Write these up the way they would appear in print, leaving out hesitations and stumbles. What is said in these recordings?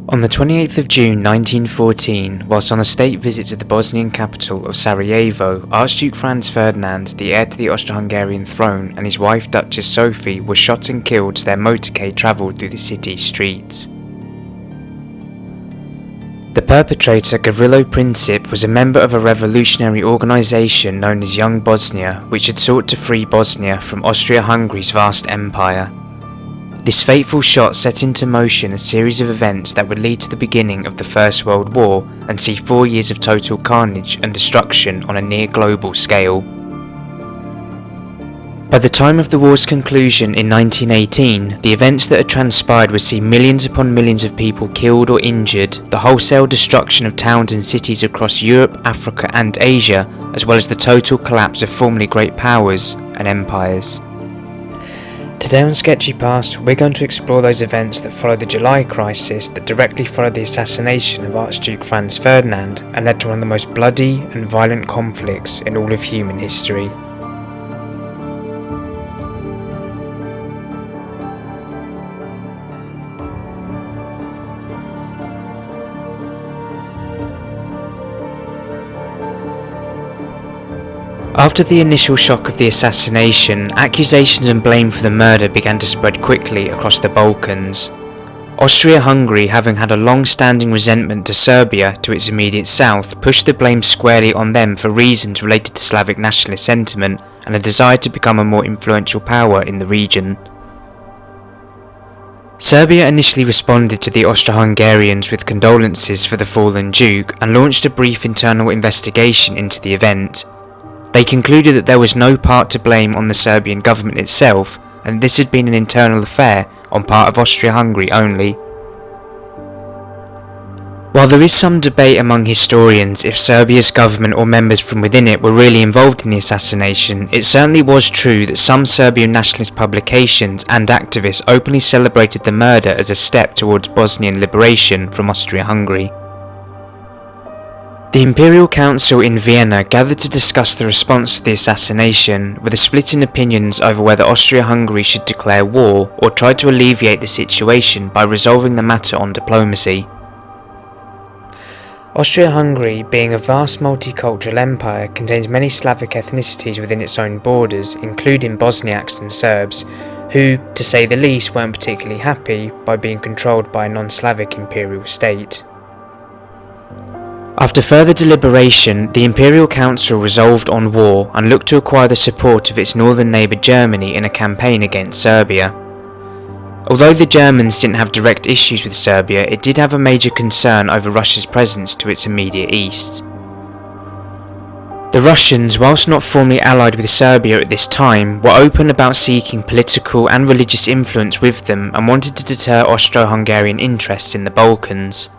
On the 28th of June 1914, whilst on a state visit to the Bosnian capital of Sarajevo, Archduke Franz Ferdinand, the heir to the Austro-Hungarian throne, and his wife Duchess Sophie were shot and killed as their motorcade travelled through the city's streets. The perpetrator, Gavrilo Princip, was a member of a revolutionary organisation known as Young Bosnia, which had sought to free Bosnia from Austria-Hungary's vast empire. This fateful shot set into motion a series of events that would lead to the beginning of the First World War and see 4 years of total carnage and destruction on a near global scale. By the time of the war's conclusion in 1918, the events that had transpired would see millions upon millions of people killed or injured, the wholesale destruction of towns and cities across Europe, Africa and Asia, as well as the total collapse of formerly great powers and empires. Today on Sketchy Past, we're going to explore those events that followed the July crisis that directly followed the assassination of Archduke Franz Ferdinand and led to one of the most bloody and violent conflicts in all of human history. After the initial shock of the assassination, accusations and blame for the murder began to spread quickly across the Balkans. Austria-Hungary, having had a long-standing resentment to Serbia to its immediate south, pushed the blame squarely on them for reasons related to Slavic nationalist sentiment and a desire to become a more influential power in the region. Serbia initially responded to the Austro-Hungarians with condolences for the fallen Duke and launched a brief internal investigation into the event. They concluded that there was no part to blame on the Serbian government itself, and this had been an internal affair on part of Austria-Hungary only. While there is some debate among historians if Serbia's government or members from within it were really involved in the assassination, it certainly was true that some Serbian nationalist publications and activists openly celebrated the murder as a step towards Bosnian liberation from Austria-Hungary. The Imperial Council in Vienna gathered to discuss the response to the assassination, with a split in opinions over whether Austria-Hungary should declare war or try to alleviate the situation by resolving the matter on diplomacy. Austria-Hungary, being a vast multicultural empire, contains many Slavic ethnicities within its own borders, including Bosniaks and Serbs, who, to say the least, weren't particularly happy by being controlled by a non-Slavic imperial state. After further deliberation, the Imperial Council resolved on war and looked to acquire the support of its northern neighbour Germany in a campaign against Serbia. Although the Germans didn't have direct issues with Serbia, it did have a major concern over Russia's presence to its immediate east. The Russians, whilst not formally allied with Serbia at this time, were open about seeking political and religious influence with them and wanted to deter Austro-Hungarian interests in the Balkans.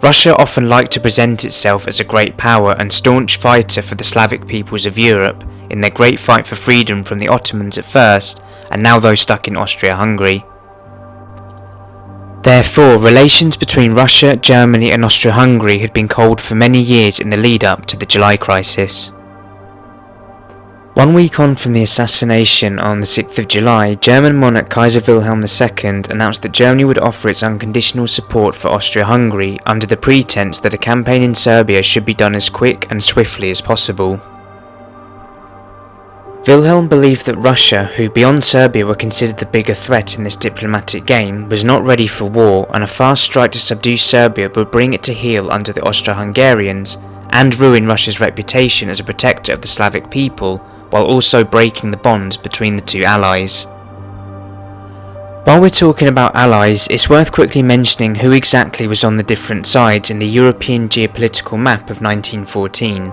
Russia often liked to present itself as a great power and staunch fighter for the Slavic peoples of Europe in their great fight for freedom from the Ottomans at first, and now those stuck in Austria-Hungary. Therefore, relations between Russia, Germany and Austria-Hungary had been cold for many years in the lead-up to the July crisis. 1 week on from the assassination on the 6th of July, German monarch Kaiser Wilhelm II announced that Germany would offer its unconditional support for Austria-Hungary under the pretense that a campaign in Serbia should be done as quick and swiftly as possible. Wilhelm believed that Russia, who beyond Serbia were considered the bigger threat in this diplomatic game, was not ready for war, and a fast strike to subdue Serbia would bring it to heel under the Austro-Hungarians and ruin Russia's reputation as a protector of the Slavic people, while also breaking the bond between the two allies. While we're talking about allies, it's worth quickly mentioning who exactly was on the different sides in the European geopolitical map of 1914.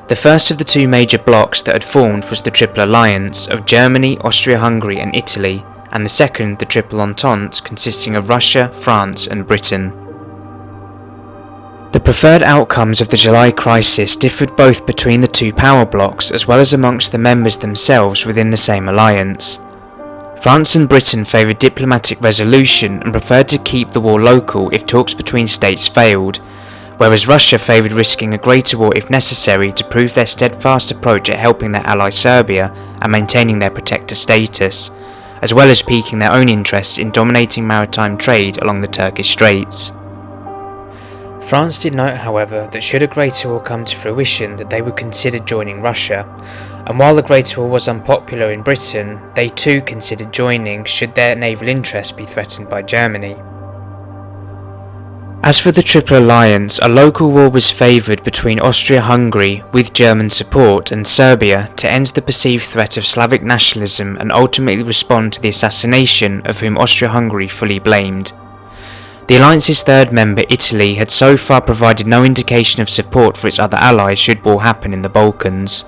The first of the two major blocs that had formed was the Triple Alliance of Germany, Austria-Hungary and Italy, and the second the Triple Entente, consisting of Russia, France and Britain. The preferred outcomes of the July crisis differed both between the two power blocs as well as amongst the members themselves within the same alliance. France and Britain favoured diplomatic resolution and preferred to keep the war local if talks between states failed, whereas Russia favoured risking a greater war if necessary to prove their steadfast approach at helping their ally Serbia and maintaining their protector status, as well as piquing their own interests in dominating maritime trade along the Turkish Straits. France did note, however, that should a Greater War come to fruition, that they would consider joining Russia, and while the Greater War was unpopular in Britain, they too considered joining should their naval interests be threatened by Germany. As for the Triple Alliance, a local war was favoured between Austria-Hungary, with German support, and Serbia to end the perceived threat of Slavic nationalism and ultimately respond to the assassination of whom Austria-Hungary fully blamed. The alliance's third member, Italy, had so far provided no indication of support for its other allies should war happen in the Balkans.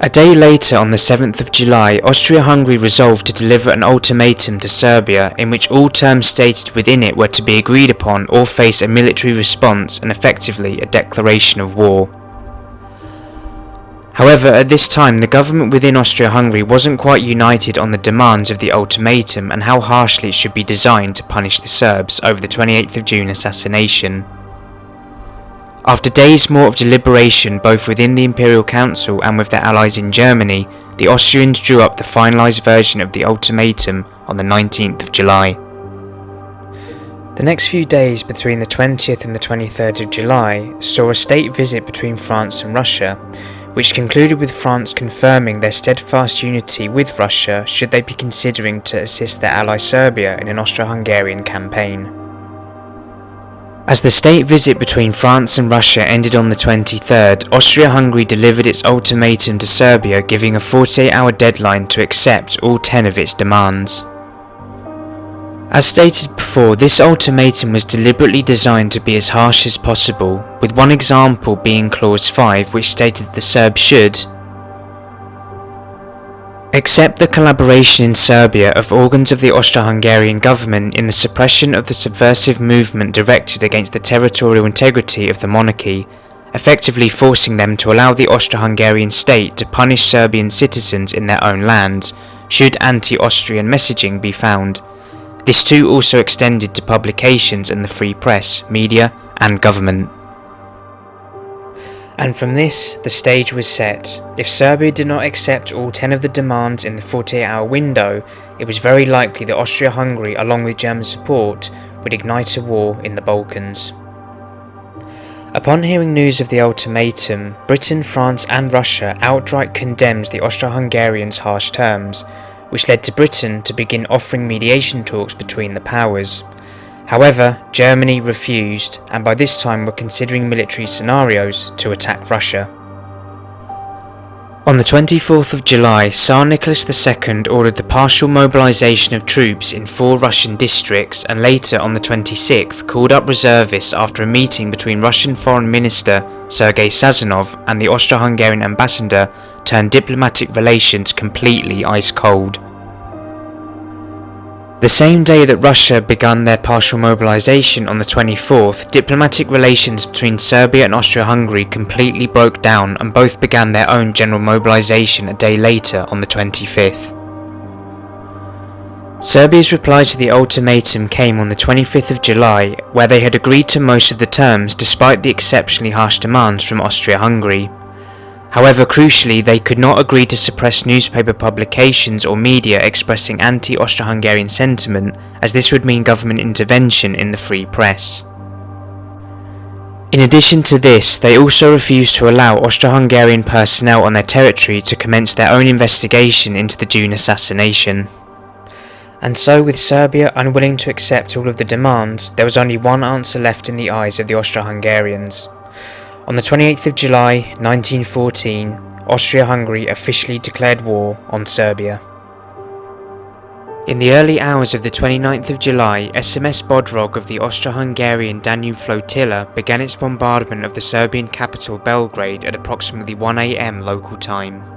A day later, on the 7th of July, Austria-Hungary resolved to deliver an ultimatum to Serbia in which all terms stated within it were to be agreed upon or face a military response and effectively a declaration of war. However, at this time the government within Austria-Hungary wasn't quite united on the demands of the ultimatum and how harshly it should be designed to punish the Serbs over the 28th of June assassination. After days more of deliberation both within the Imperial Council and with their allies in Germany, the Austrians drew up the finalised version of the ultimatum on the 19th of July. The next few days between the 20th and the 23rd of July saw a state visit between France and Russia, which concluded with France confirming their steadfast unity with Russia should they be considering to assist their ally Serbia in an Austro-Hungarian campaign. As the state visit between France and Russia ended on the 23rd, Austria-Hungary delivered its ultimatum to Serbia, giving a 48-hour deadline to accept all 10 of its demands. As stated before, this ultimatum was deliberately designed to be as harsh as possible, with one example being Clause 5, which stated the Serbs should accept the collaboration in Serbia of organs of the Austro-Hungarian government in the suppression of the subversive movement directed against the territorial integrity of the monarchy, effectively forcing them to allow the Austro-Hungarian state to punish Serbian citizens in their own lands, should anti-Austrian messaging be found. This too also extended to publications and the free press, media, and government. And from this, the stage was set. If Serbia did not accept all 10 of the demands in the 48-hour window, it was very likely that Austria-Hungary, along with German support, would ignite a war in the Balkans. Upon hearing news of the ultimatum, Britain, France and Russia outright condemned the Austro-Hungarians' harsh terms, which led to Britain to begin offering mediation talks between the powers. However, Germany refused, and by this time were considering military scenarios to attack Russia. On the 24th of July, Tsar Nicholas II ordered the partial mobilization of troops in 4 Russian districts, and later on the 26th called up reservists after a meeting between Russian Foreign Minister Sergei Sazonov and the Austro-Hungarian ambassador turned diplomatic relations completely ice cold. The same day that Russia began their partial mobilization on the 24th, diplomatic relations between Serbia and Austria-Hungary completely broke down and both began their own general mobilization a day later on the 25th. Serbia's reply to the ultimatum came on the 25th of July, where they had agreed to most of the terms despite the exceptionally harsh demands from Austria-Hungary. However, crucially, they could not agree to suppress newspaper publications or media expressing anti-Austro-Hungarian sentiment, as this would mean government intervention in the free press. In addition to this, they also refused to allow Austro-Hungarian personnel on their territory to commence their own investigation into the June assassination. And so, with Serbia unwilling to accept all of the demands, there was only one answer left in the eyes of the Austro-Hungarians. On the 28th of July 1914, Austria-Hungary officially declared war on Serbia. In the early hours of the 29th of July, SMS Bodrog of the Austro-Hungarian Danube Flotilla began its bombardment of the Serbian capital Belgrade at approximately 1 AM local time.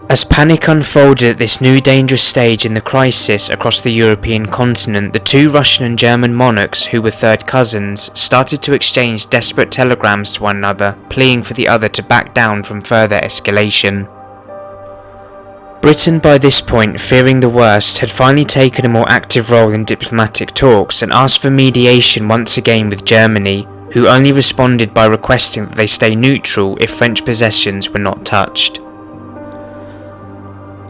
As panic unfolded at this new dangerous stage in the crisis across the European continent, the 2 Russian and German monarchs, who were third cousins, started to exchange desperate telegrams to one another, pleading for the other to back down from further escalation. Britain, by this point, fearing the worst, had finally taken a more active role in diplomatic talks and asked for mediation once again with Germany, who only responded by requesting that they stay neutral if French possessions were not touched.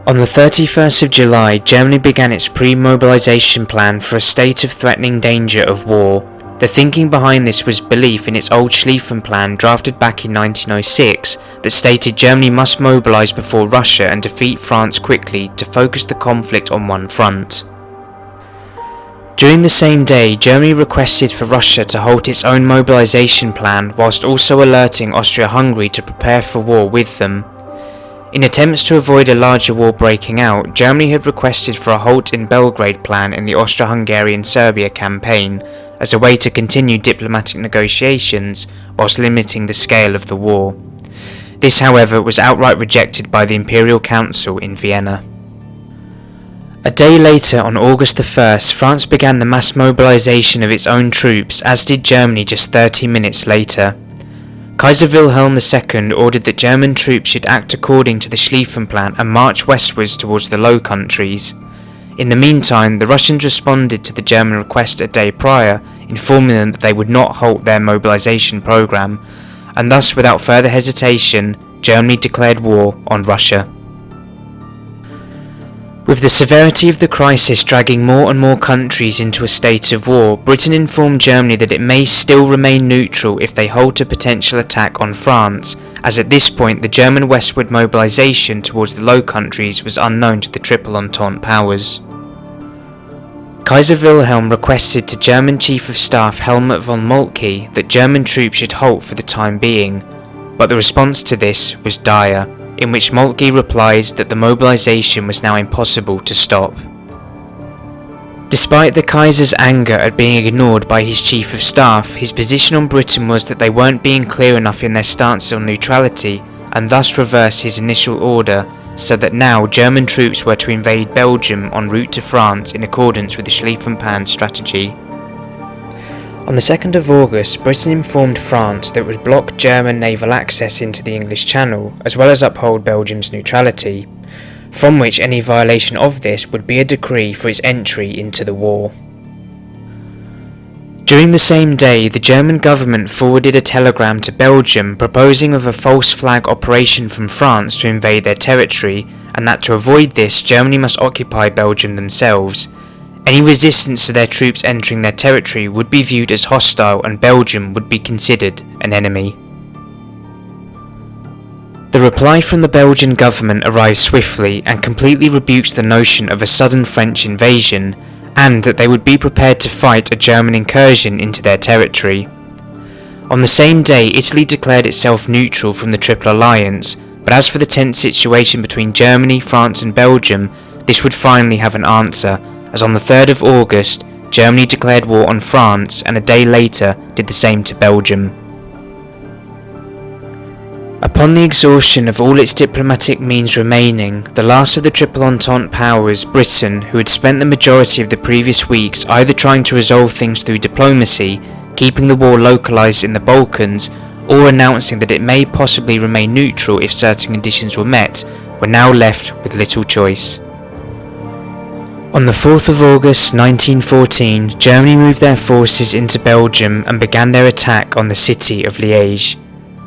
On the 31st of July, Germany began its pre-mobilization plan for a state of threatening danger of war. The thinking behind this was belief in its old Schlieffen Plan drafted back in 1906 that stated Germany must mobilize before Russia and defeat France quickly to focus the conflict on one front. During the same day, Germany requested for Russia to halt its own mobilization plan whilst also alerting Austria-Hungary to prepare for war with them. In attempts to avoid a larger war breaking out, Germany had requested for a halt in Belgrade plan in the Austro-Hungarian-Serbia campaign as a way to continue diplomatic negotiations whilst limiting the scale of the war. This, however, was outright rejected by the Imperial Council in Vienna. A day later, on August the 1st, France began the mass mobilization of its own troops, as did Germany just 30 minutes later. Kaiser Wilhelm II ordered that German troops should act according to the Schlieffen Plan and march westwards towards the Low Countries. In the meantime, the Russians responded to the German request a day prior, informing them that they would not halt their mobilization program, and thus without further hesitation, Germany declared war on Russia. With the severity of the crisis dragging more and more countries into a state of war, Britain informed Germany that it may still remain neutral if they halt a potential attack on France, as at this point the German westward mobilisation towards the Low Countries was unknown to the Triple Entente powers. Kaiser Wilhelm requested to German Chief of Staff Helmut von Moltke that German troops should halt for the time being, but the response to this was dire, in which Moltke replied that the mobilisation was now impossible to stop. Despite the Kaiser's anger at being ignored by his Chief of Staff, his position on Britain was that they weren't being clear enough in their stance on neutrality, and thus reversed his initial order, so that now German troops were to invade Belgium en route to France in accordance with the Schlieffen Plan strategy. On the 2nd of August, Britain informed France that it would block German naval access into the English Channel, as well as uphold Belgium's neutrality, from which any violation of this would be a decree for its entry into the war. During the same day, the German government forwarded a telegram to Belgium proposing of a false flag operation from France to invade their territory, and that to avoid this, Germany must occupy Belgium themselves. Any resistance to their troops entering their territory would be viewed as hostile and Belgium would be considered an enemy. The reply from the Belgian government arrived swiftly and completely rebuked the notion of a sudden French invasion, and that they would be prepared to fight a German incursion into their territory. On the same day, Italy declared itself neutral from the Triple Alliance, but as for the tense situation between Germany, France and Belgium, this would finally have an answer, as on the 3rd of August, Germany declared war on France and a day later did the same to Belgium. Upon the exhaustion of all its diplomatic means remaining, the last of the Triple Entente powers, Britain, who had spent the majority of the previous weeks either trying to resolve things through diplomacy, keeping the war localised in the Balkans, or announcing that it may possibly remain neutral if certain conditions were met, were now left with little choice. On the 4th of August 1914, Germany moved their forces into Belgium and began their attack on the city of Liège.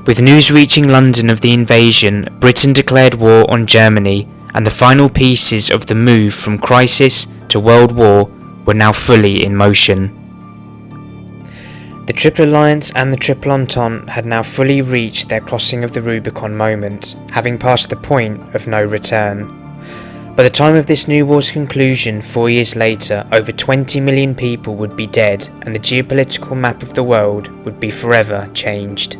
With news reaching London of the invasion, Britain declared war on Germany, and the final pieces of the move from crisis to world war were now fully in motion. The Triple Alliance and the Triple Entente had now fully reached their crossing of the Rubicon moment, having passed the point of no return. By the time of this new war's conclusion 4 years later, over 20 million people would be dead and the geopolitical map of the world would be forever changed.